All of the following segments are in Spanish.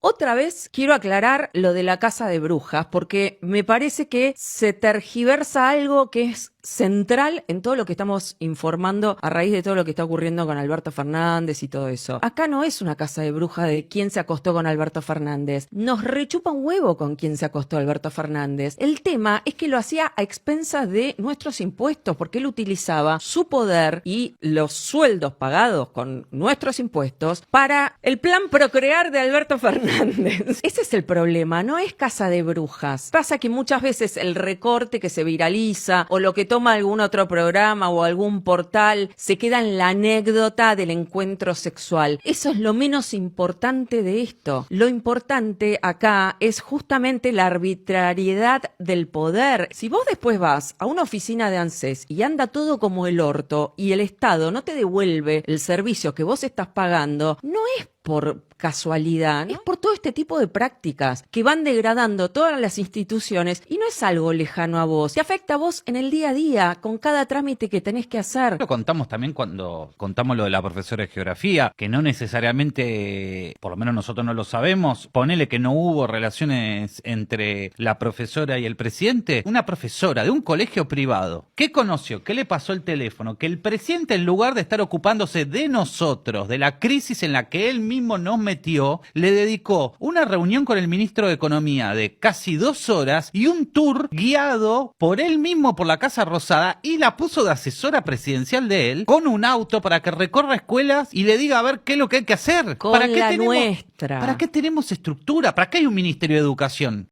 Otra vez quiero aclarar lo de la casa de brujas, porque me parece que se tergiversa algo que es central en todo lo que estamos informando a raíz de todo lo que está ocurriendo con Alberto Fernández y todo eso. Acá no es una casa de brujas de quién se acostó con Alberto Fernández. Nos rechupa un huevo con quién se acostó Alberto Fernández. El tema es que lo hacía a expensas de nuestros impuestos, porque él utilizaba su poder y los sueldos pagados con nuestros impuestos para el plan Procrear de Alberto Fernández. Ese es el problema, no es casa de brujas. Pasa que muchas veces el recorte que se viraliza o lo que toma algún otro programa o algún portal se queda en la anécdota del encuentro sexual. Eso es lo menos importante de esto. Lo importante acá es justamente la arbitrariedad del poder. Si vos después vas a una oficina de ANSES y anda todo como el orto y el Estado no te devuelve el servicio que vos estás pagando, no es por casualidad, ¿no? Es por todo este tipo de prácticas que van degradando todas las instituciones y no es algo lejano a vos, te afecta a vos en el día a día con cada trámite que tenés que hacer. Lo contamos también cuando contamos lo de la profesora de geografía, que no necesariamente, por lo menos nosotros no lo sabemos, ponele que no hubo relaciones entre la profesora y el presidente, una profesora de un colegio privado, ¿qué conoció? ¿Qué le pasó el teléfono? Que el presidente, en lugar de estar ocupándose de nosotros, de la crisis en la que él mismo nos metió, le dedicó una reunión con el ministro de Economía de casi 2 horas y un tour guiado por él mismo por la Casa Rosada y la puso de asesora presidencial de él con un auto para que recorra escuelas y le diga a ver qué es lo que hay que hacer. Con la nuestra. ¿Para qué tenemos estructura? ¿Para qué hay un Ministerio de Educación?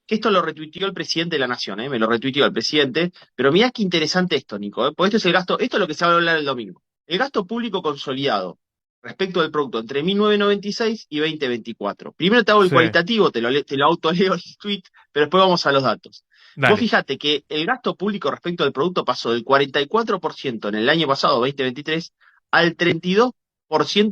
Esto lo retuiteó el presidente de la Nación, me lo retuiteó el presidente, pero mirá qué interesante esto, Nico, porque esto es el gasto, esto es lo que se va a hablar el domingo. El gasto público consolidado respecto del producto entre 1996 y 2024. Primero te hago el cualitativo, te lo autoleo el tweet, pero después vamos a los datos. Dale. Vos fíjate que el gasto público respecto del producto pasó del 44% en el año pasado, 2023, al 32%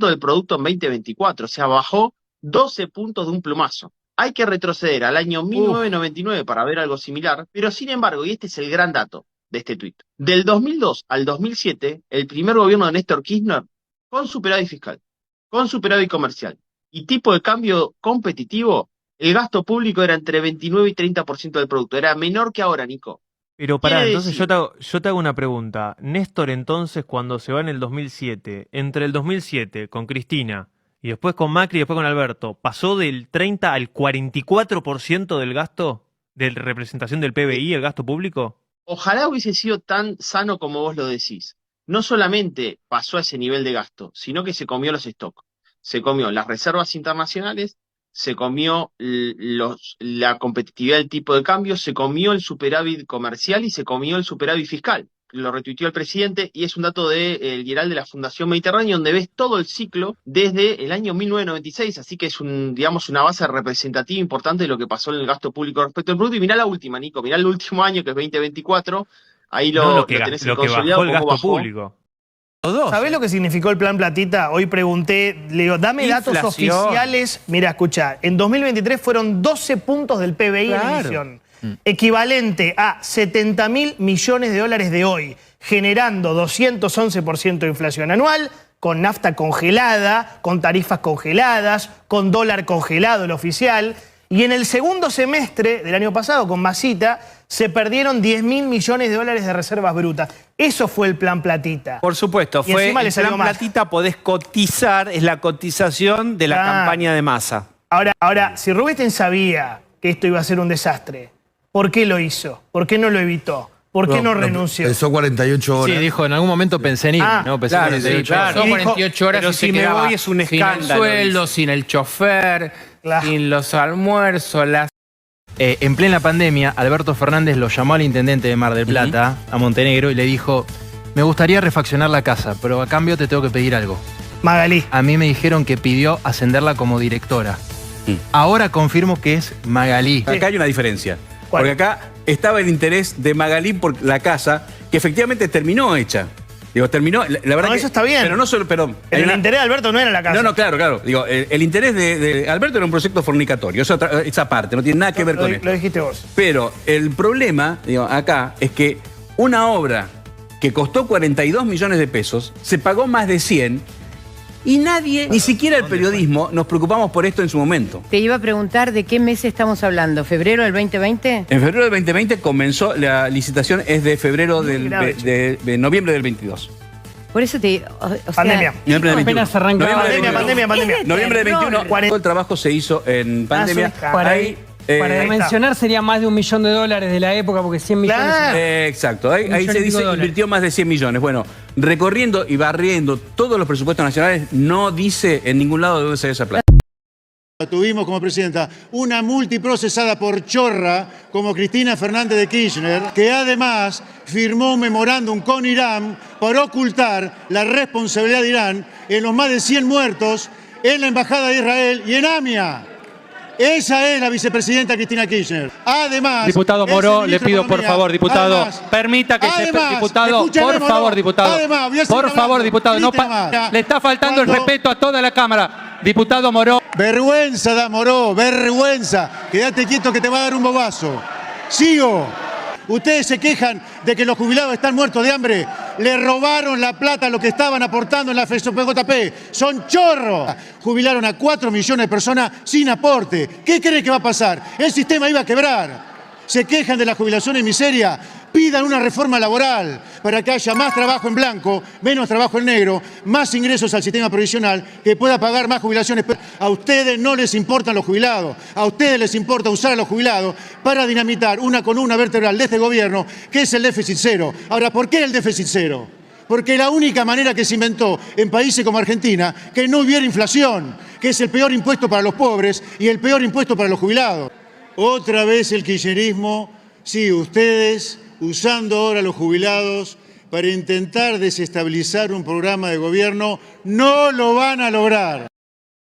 del producto en 2024. O sea, bajó 12 puntos de un plumazo. Hay que retroceder al año 1999 para ver algo similar, pero sin embargo, y este es el gran dato de este tuit, del 2002 al 2007, el primer gobierno de Néstor Kirchner, con superávit fiscal, con superávit comercial y tipo de cambio competitivo, el gasto público era entre 29 y 30% del producto. Era menor que ahora, Nico. Pero pará, Quiere entonces decir- yo te hago una pregunta. Néstor, entonces, cuando se va en el 2007, entre el 2007 con Cristina y después con Macri y después con Alberto, ¿pasó del 30 al 44% del gasto de representación del PBI, el gasto público? Ojalá hubiese sido tan sano como vos lo decís. No solamente pasó a ese nivel de gasto, sino que se comió los stocks. Se comió las reservas internacionales, se comió la competitividad del tipo de cambio, se comió el superávit comercial y se comió el superávit fiscal. Lo retuiteó el presidente y es un dato de Gieral de la Fundación Mediterránea, donde ves todo el ciclo desde el año 1996, así que es digamos, una base representativa importante de lo que pasó en el gasto público respecto al producto. Y mirá la última, Nico, mirá el último año, que es 2024, ahí No, lo tenés lo que consolidado, bajó el cómo gasto bajó. público. ¿Sabés lo que significó el plan Platita? Hoy pregunté, le digo, dame datos Inflación. oficiales. Mira, escucha, en 2023 fueron 12 puntos del PBI en emisión, equivalente a 70.000 millones de dólares de hoy, generando 211% de inflación anual, con nafta congelada, con tarifas congeladas, con dólar congelado, el oficial. Y en el segundo semestre del año pasado, con Masita, se perdieron 10.000 millones de dólares de reservas brutas. Eso fue el plan Platita. Por supuesto, Y fue encima le el salió plan más. Platita, podés cotizar, es la cotización de la Claro. campaña de Massa. Ahora, si Rubinstein sabía que esto iba a ser un desastre, ¿por qué lo hizo? ¿Por qué no lo evitó? ¿Por qué no renunció? Pensó 48 horas. Sí, dijo, en algún momento pensé en ir, Ah, ¿no? Pensé claro, en sí, 48 horas. claro. Son Y dijo, 48 horas pero y si se me quedaba voy es un escándalo, sin el sueldo, dice. sin el chofer, Claro. sin los almuerzos, en plena pandemia, Alberto Fernández lo llamó al intendente de Mar del Plata, a Montenegro, y le dijo, me gustaría refaccionar la casa, pero a cambio te tengo que pedir algo. Magalí. A mí me dijeron que pidió ascenderla como directora. Ahora confirmo que es Magalí. Acá hay una diferencia. ¿Cuál? Porque acá estaba el interés de Magalí por la casa, que efectivamente terminó hecha. Digo, terminó, la verdad No, que... eso está bien. Pero no solo, pero... Pero el interés de Alberto no era la casa. No, no, claro. Digo, el interés de Alberto era un proyecto fornicatorio. Esa parte, no tiene nada que ver con esto. Lo dijiste vos. Pero el problema, digo, acá, es que una obra que costó 42 millones de pesos, se pagó más de 100 Y nadie, ni siquiera el periodismo, nos preocupamos por esto en su momento. Te iba a preguntar de qué mes estamos hablando, ¿febrero del 2020? En febrero del 2020 comenzó, la licitación es de febrero de noviembre del 22. Por eso te... O sea, Pandemia. Noviembre del 21. Apenas arrancaba. Pandemia. Noviembre del 21, todo el trabajo se hizo en pandemia. sí. Para mencionar sería más de $1 millón de la época, porque 100 millones... Claro. Exacto, ahí millón se y pico dice de dólares. invirtió más de 100 millones. Bueno, recorriendo y barriendo todos los presupuestos nacionales, no dice en ningún lado de dónde salió esa plata. Tuvimos como presidenta una multiprocesada por chorra como Cristina Fernández de Kirchner, que además firmó un memorándum con Irán para ocultar la responsabilidad de Irán en los más de 100 muertos en la Embajada de Israel y en AMIA. Esa es la vicepresidenta Cristina Kirchner. Además, Diputado es el Moró, le ministro de pido por Economía. favor, diputado, Además, permita que diputado, escúcheme, por Moró. favor, diputado, Además, voy a seguir por favor, hablando. diputado, no Grite más. le está faltando el Cuando- respeto a toda la Cámara. Diputado Moró. Vergüenza da Moró, vergüenza. Quédate quieto que te va a dar un bobazo. Sigo. Ustedes se quejan de que los jubilados están muertos de hambre. Le robaron la plata a lo que estaban aportando en la FSPJP. Son chorros. Jubilaron a 4 millones de personas sin aporte. ¿Qué creen que va a pasar? El sistema iba a quebrar. Se quejan de la jubilación en miseria. Pidan una reforma laboral para que haya más trabajo en blanco, menos trabajo en negro, más ingresos al sistema provisional, que pueda pagar más jubilaciones. A ustedes no les importan los jubilados, a ustedes les importa usar a los jubilados para dinamitar una columna vertebral de este gobierno, que es el déficit cero. Ahora, ¿por qué el déficit cero? Porque la única manera que se inventó en países como Argentina que no hubiera inflación, que es el peor impuesto para los pobres y el peor impuesto para los jubilados. Otra vez el kirchnerismo, sí, ustedes usando ahora a los jubilados para intentar desestabilizar un programa de gobierno, no lo van a lograr.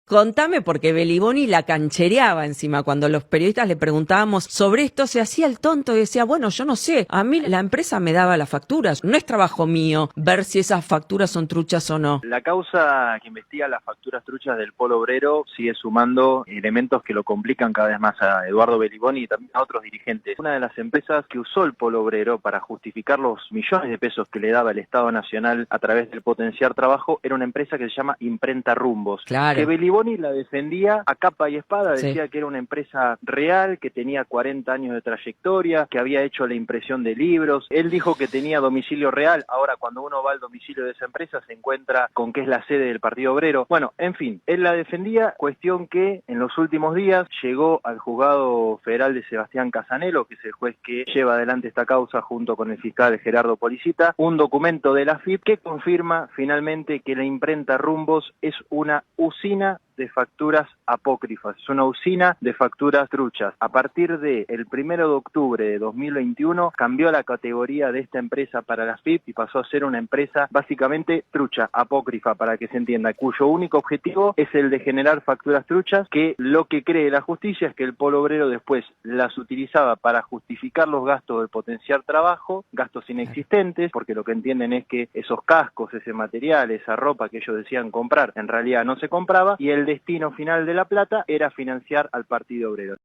Contame, porque Beliboni la canchereaba encima. Cuando los periodistas le preguntábamos sobre esto, se hacía el tonto y decía, bueno, yo no sé, a mí la empresa me daba las facturas. No es trabajo mío ver si esas facturas son truchas o no. La causa que investiga las facturas truchas del Polo Obrero sigue sumando elementos que lo complican cada vez más a Eduardo Beliboni y también a otros dirigentes. Una de las empresas que usó el Polo Obrero para justificar los millones de pesos que le daba el Estado Nacional a través del potenciar trabajo era una empresa que se llama Imprenta Rumbos. Claro. Que Beliboni la defendía a capa y espada, Sí. decía que era una empresa real, que tenía 40 años de trayectoria, que había hecho la impresión de libros. Él dijo que tenía domicilio real. Ahora, cuando uno va al domicilio de esa empresa, se encuentra con que es la sede del Partido Obrero. Bueno, en fin, él la defendía, cuestión que en los últimos días llegó al juzgado federal de Sebastián Casanelo, que es el juez que lleva adelante esta causa junto con el fiscal Gerardo Policita, un documento de la AFIP que confirma finalmente que la imprenta Rumbos es una usina de facturas apócrifas, es una usina de facturas truchas. A partir del 1 de octubre de 2021 cambió la categoría de esta empresa para la FIP y pasó a ser una empresa básicamente trucha, apócrifa, para que se entienda, cuyo único objetivo es el de generar facturas truchas, que lo que cree la justicia es que el Polo Obrero después las utilizaba para justificar los gastos del potenciar trabajo, gastos inexistentes, porque lo que entienden es que esos cascos, ese material, esa ropa que ellos decían comprar, en realidad no se compraba, y el destino final de la plata era financiar al Partido Obrero.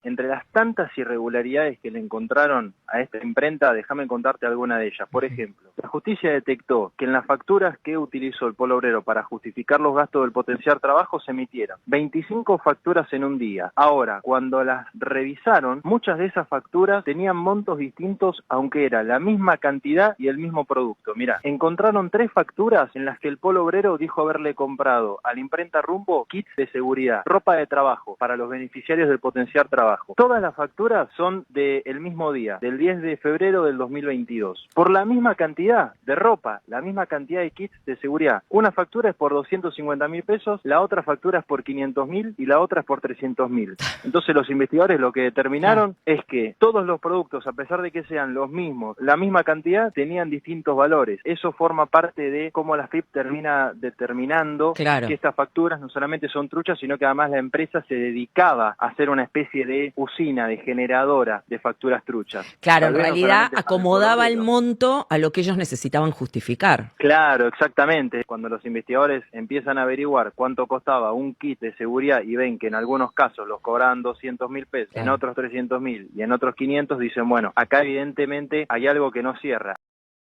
Entre las tantas irregularidades que le encontraron a esta imprenta, déjame contarte alguna de ellas. Por ejemplo, la justicia detectó que en las facturas que utilizó el Polo Obrero para justificar los gastos del potenciar trabajo se emitieron 25 facturas en un día. Ahora, cuando las revisaron, muchas de esas facturas tenían montos distintos, aunque era la misma cantidad y el mismo producto. Mirá, encontraron 3 facturas en las que el Polo Obrero dijo haberle comprado a la imprenta Rumbo kits de seguridad, ropa de trabajo para los beneficiarios del potenciar trabajo. Todas las facturas son del mismo día, del 10 de febrero del 2022. Por la misma cantidad de ropa, la misma cantidad de kits de seguridad. Una factura es por 250.000 pesos, la otra factura es por 500.000 y la otra es por 300.000. Entonces los investigadores lo que determinaron es que todos los productos, a pesar de que sean los mismos, la misma cantidad, tenían distintos valores. Eso forma parte de cómo la FIP termina determinando que estas facturas no solamente son truchas, sino que además la empresa se dedicaba a hacer una especie de usina, de generadora de facturas truchas. Claro, en Tal vez no realidad solamente acomodaba el para monto a lo que ellos necesitaban justificar. Claro, exactamente. Cuando los investigadores empiezan a averiguar cuánto costaba un kit de seguridad y ven que en algunos casos los cobraban 200.000 pesos, en otros 300.000 y en otros 500, dicen, bueno, acá evidentemente hay algo que no cierra.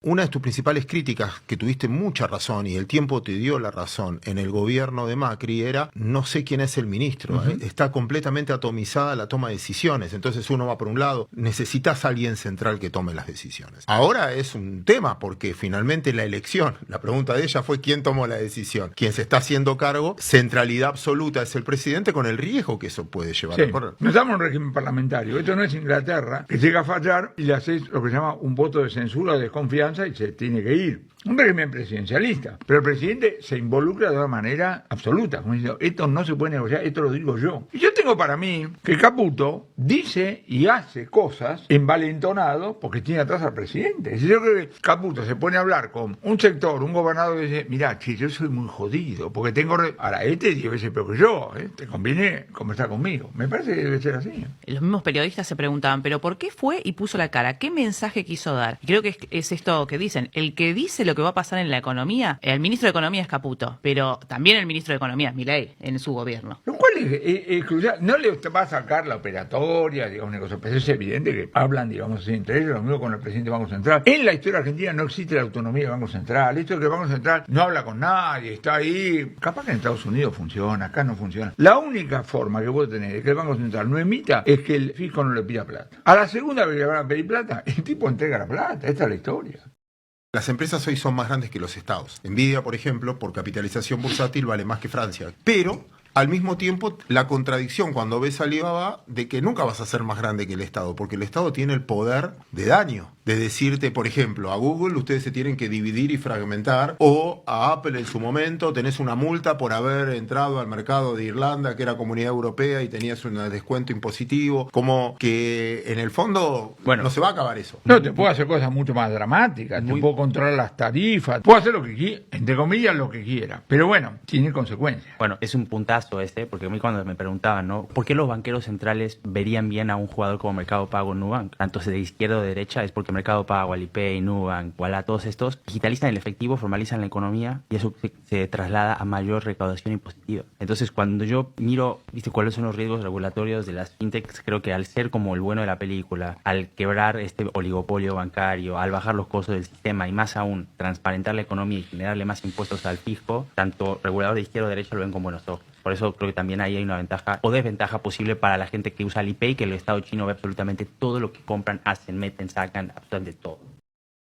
Una de tus principales críticas, que tuviste mucha razón y el tiempo te dio la razón en el gobierno de Macri, era no sé quién es el ministro. Está completamente atomizada la toma de decisiones. Entonces uno va por un lado, necesitas a alguien central que tome las decisiones. Ahora es un tema porque finalmente la elección, la pregunta de ella fue quién tomó la decisión. Quien se está haciendo cargo, centralidad absoluta es el presidente, con el riesgo que eso puede llevar a correr. No estamos en un régimen parlamentario. Esto no es Inglaterra, que llega a fallar y le haces lo que se llama un voto de censura o desconfianza y se tiene que ir. Un régimen presidencialista. Pero el presidente se involucra de una manera absoluta. Como diciendo, esto no se puede negociar, esto lo digo yo. Y yo tengo para mí que Caputo dice y hace cosas envalentonado porque tiene atrás al presidente. Yo creo que Caputo se pone a hablar con un sector, un gobernador que dice, mirá, che, yo soy muy jodido porque tengo... Ahora, este es 10 veces peor que yo. Te conviene conversar conmigo. Me parece que debe ser así. Los mismos periodistas se preguntaban, ¿pero por qué fue y puso la cara? ¿Qué mensaje quiso dar? Y creo que es esto que dicen. El que dice lo que va a pasar en la economía, el ministro de Economía es Caputo, pero también el ministro de Economía es Milei en su gobierno. Lo cual es crucial. No le va a sacar la operatoria, digamos, una cosa, pero es evidente que hablan, digamos así, entre ellos, lo mismo con el presidente del Banco Central. En la historia argentina no existe la autonomía del Banco Central. Esto de que el Banco Central no habla con nadie, está ahí. Capaz que en Estados Unidos funciona, acá no funciona. La única forma que puede tener de que el Banco Central no emita es que el fisco no le pida plata. A la segunda vez que le van a pedir plata, el tipo entrega la plata. Esta es la historia. Las empresas hoy son más grandes que los estados. Nvidia, por ejemplo, por capitalización bursátil vale más que Francia. Pero, al mismo tiempo, la contradicción cuando ves a Alibaba de que nunca vas a ser más grande que el Estado, porque el Estado tiene el poder de daño. De decirte, por ejemplo, a Google ustedes se tienen que dividir y fragmentar, o a Apple en su momento tenés una multa por haber entrado al mercado de Irlanda, que era Comunidad Europea, y tenías un descuento impositivo. Como que en el fondo no se va a acabar eso. No, te puedo hacer cosas mucho más dramáticas, te puedo controlar las tarifas, puedo hacer lo que quiera, entre comillas lo que quiera, pero bueno, tiene consecuencias. Bueno, es un puntazo porque a mí cuando me preguntaban, ¿no? ¿Por qué los banqueros centrales verían bien a un jugador como Mercado Pago, Nubank? Tanto de izquierda o de derecha, es porque Mercado Pago, Alipay, Nubank, Ualá, todos estos digitalizan el efectivo, formalizan la economía y eso se traslada a mayor recaudación impositiva. Entonces, cuando yo miro, ¿viste cuáles son los riesgos regulatorios de las fintechs? Creo que al ser como el bueno de la película, al quebrar este oligopolio bancario, al bajar los costos del sistema y más aún transparentar la economía y generarle más impuestos al fisco, tanto regulador de izquierda o derecha lo ven con buenos ojos. Por eso creo que también ahí hay una ventaja o desventaja posible para la gente que usa Alipay, que el Estado chino ve absolutamente todo lo que compran, hacen, meten, sacan, absolutamente todo.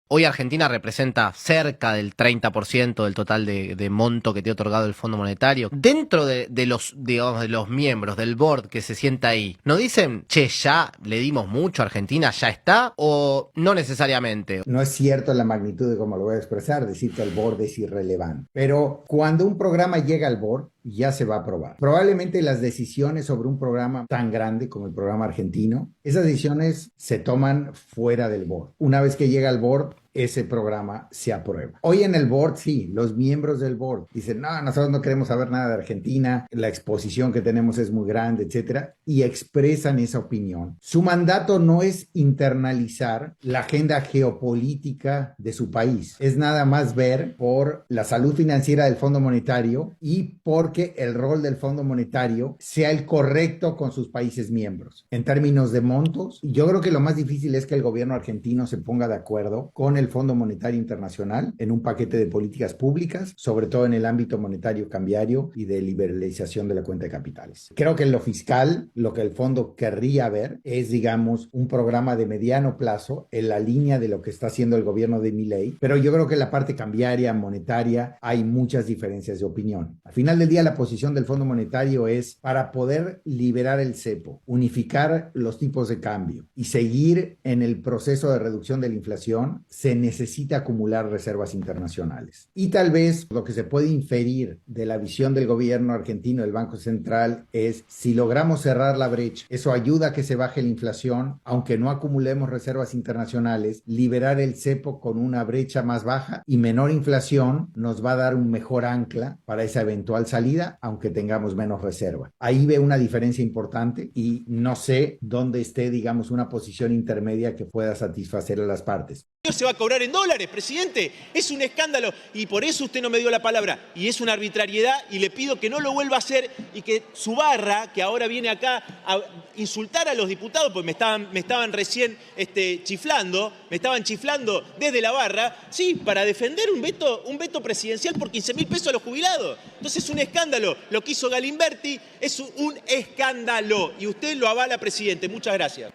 Hoy Argentina representa cerca del 30% del total de monto que te ha otorgado el Fondo Monetario. Dentro de los, digamos, de los miembros del board que se sienta ahí, ¿no dicen, che, ya le dimos mucho a Argentina, ya está? ¿O no necesariamente? No es cierto la magnitud de cómo lo voy a expresar, decir que el board es irrelevante. Pero cuando un programa llega al board, ya se va a aprobar. Probablemente las decisiones sobre un programa tan grande como el programa argentino, esas decisiones se toman fuera del board. Una vez que llega al board, ese programa se aprueba. Hoy en el board, sí, los miembros del board dicen, no, nosotros no queremos saber nada de Argentina, la exposición que tenemos es muy grande, etcétera, y expresan esa opinión. Su mandato no es internalizar la agenda geopolítica de su país, es nada más ver por la salud financiera del Fondo Monetario y porque el rol del Fondo Monetario sea el correcto con sus países miembros. En términos de montos, yo creo que lo más difícil es que el gobierno argentino se ponga de acuerdo con el Fondo Monetario Internacional en un paquete de políticas públicas, sobre todo en el ámbito monetario cambiario y de liberalización de la cuenta de capitales. Creo que en lo fiscal, lo que el fondo querría ver es, digamos, un programa de mediano plazo en la línea de lo que está haciendo el gobierno de Milei, pero yo creo que en la parte cambiaria, monetaria, hay muchas diferencias de opinión. Al final del día, la posición del Fondo Monetario es para poder liberar el cepo, unificar los tipos de cambio y seguir en el proceso de reducción de la inflación, se necesita acumular reservas internacionales. Y tal vez lo que se puede inferir de la visión del gobierno argentino, del Banco Central, es si logramos cerrar la brecha, eso ayuda a que se baje la inflación, aunque no acumulemos reservas internacionales, liberar el cepo con una brecha más baja y menor inflación nos va a dar un mejor ancla para esa eventual salida, aunque tengamos menos reserva. Ahí ve una diferencia importante y no sé dónde esté, digamos, una posición intermedia que pueda satisfacer a las partes. se va a cobrar en dólares, presidente. Es un escándalo y por eso usted no me dio la palabra. Y es una arbitrariedad y le pido que no lo vuelva a hacer y que su barra, que ahora viene acá a insultar a los diputados, pues me estaban recién chiflando, me estaban chiflando desde la barra, sí, para defender un veto presidencial por 15.000 pesos a los jubilados. Entonces es un escándalo. Lo que hizo Galimberti es un escándalo y usted lo avala, presidente. Muchas gracias.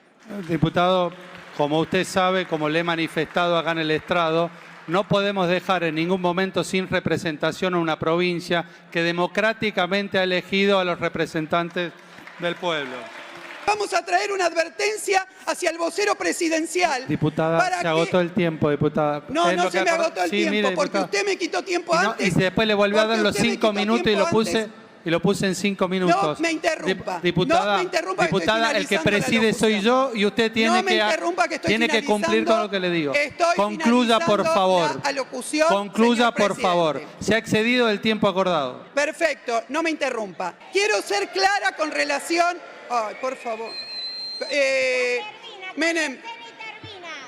Diputado, como usted sabe, como le he manifestado acá en el estrado, no podemos dejar en ningún momento sin representación a una provincia que democráticamente ha elegido a los representantes del pueblo. Vamos a traer una advertencia hacia el vocero presidencial. Diputada, se agotó el tiempo, diputada. No, no se me agotó el tiempo, porque usted me quitó tiempo antes. Y después le volvió a dar los 5 minutos y lo puse en 5 minutos. No me interrumpa. Diputada, no me interrumpa, diputada, el que preside soy yo y usted tiene que cumplir con lo que le digo. Concluya, por favor. Concluya, por favor. Se ha excedido el tiempo acordado. Perfecto, no me interrumpa. Quiero ser clara con relación... Ay, por favor. Menem.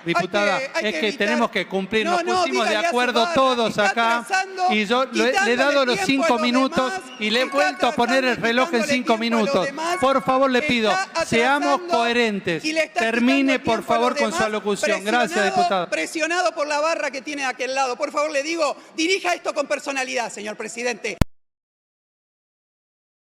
Diputada, es que tenemos que cumplir, nos pusimos de acuerdo todos acá y yo le he dado los 5 minutos y le he vuelto a poner el reloj en 5 minutos. Por favor, le pido, seamos coherentes. Termine, por favor, con su alocución. Gracias, diputada. Presionado por la barra que tiene de aquel lado. Por favor, le digo, dirija esto con personalidad, señor presidente.